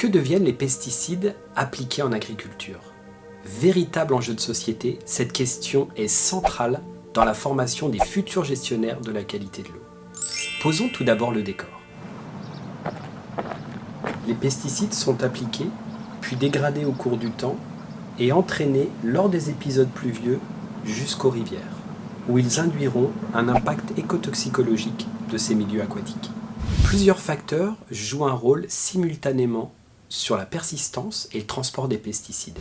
Que deviennent les pesticides appliqués en agriculture? Véritable enjeu de société, cette question est centrale dans la formation des futurs gestionnaires de la qualité de l'eau. Posons tout d'abord le décor. Les pesticides sont appliqués, puis dégradés au cours du temps et entraînés lors des épisodes pluvieux jusqu'aux rivières, où ils induiront un impact écotoxicologique de ces milieux aquatiques. Plusieurs facteurs jouent un rôle simultanément sur la persistance et le transport des pesticides.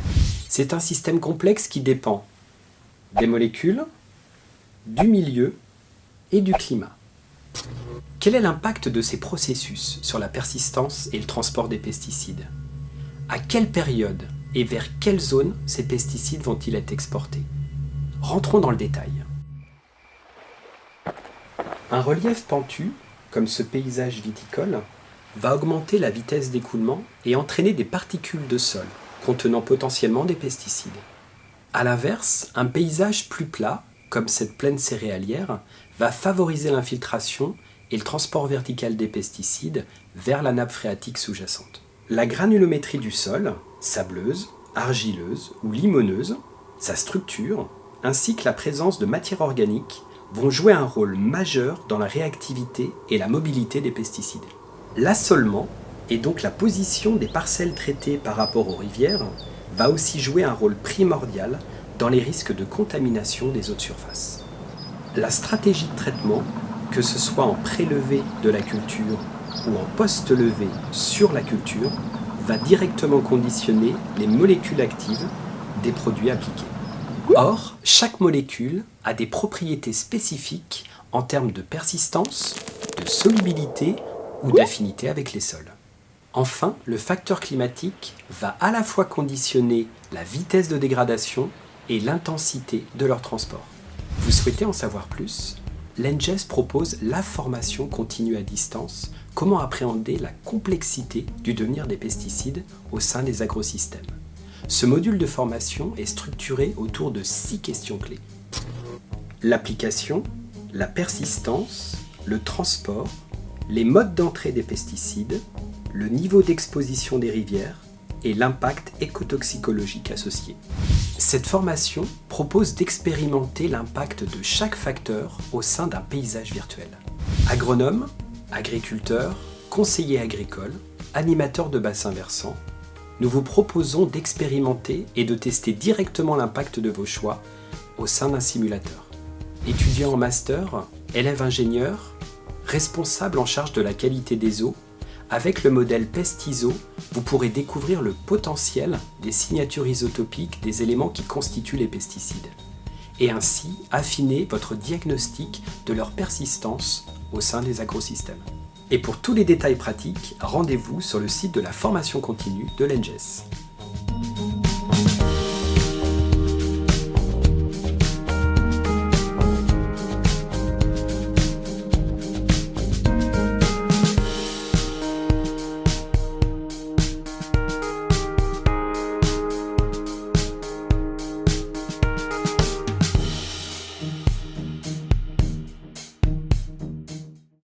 C'est un système complexe qui dépend des molécules, du milieu et du climat. Quel est l'impact de ces processus sur la persistance et le transport des pesticides? À quelle période et vers quelle zone ces pesticides vont-ils être exportés? Rentrons dans le détail. Un relief pentu, comme ce paysage viticole, va augmenter la vitesse d'écoulement et entraîner des particules de sol contenant potentiellement des pesticides. A l'inverse, un paysage plus plat, comme cette plaine céréalière, va favoriser l'infiltration et le transport vertical des pesticides vers la nappe phréatique sous-jacente. La granulométrie du sol, sableuse, argileuse ou limoneuse, sa structure, ainsi que la présence de matières organiques vont jouer un rôle majeur dans la réactivité et la mobilité des pesticides. L'assolement, et donc la position des parcelles traitées par rapport aux rivières, va aussi jouer un rôle primordial dans les risques de contamination des eaux de surface. La stratégie de traitement, que ce soit en prélevé de la culture ou en post-levé sur la culture, va directement conditionner les molécules actives des produits appliqués. Or, chaque molécule a des propriétés spécifiques en termes de persistance, de solubilité ou d'affinité avec les sols. Enfin, le facteur climatique va à la fois conditionner la vitesse de dégradation et l'intensité de leur transport. Vous souhaitez en savoir plus? L'ENGES propose la formation continue à distance, comment appréhender la complexité du devenir des pesticides au sein des agrosystèmes. Ce module de formation est structuré autour de 6 questions clés. L'application, la persistance, le transport, les modes d'entrée des pesticides, le niveau d'exposition des rivières et l'impact écotoxicologique associé. Cette formation propose d'expérimenter l'impact de chaque facteur au sein d'un paysage virtuel. Agronomes, agriculteurs, conseillers agricoles, animateurs de bassins versants, nous vous proposons d'expérimenter et de tester directement l'impact de vos choix au sein d'un simulateur. Étudiants en master, élèves ingénieurs, responsables en charge de la qualité des eaux, avec le modèle PestIso, vous pourrez découvrir le potentiel des signatures isotopiques des éléments qui constituent les pesticides, et ainsi affiner votre diagnostic de leur persistance au sein des agrosystèmes. Et pour tous les détails pratiques, rendez-vous sur le site de la formation continue de l'ENGES.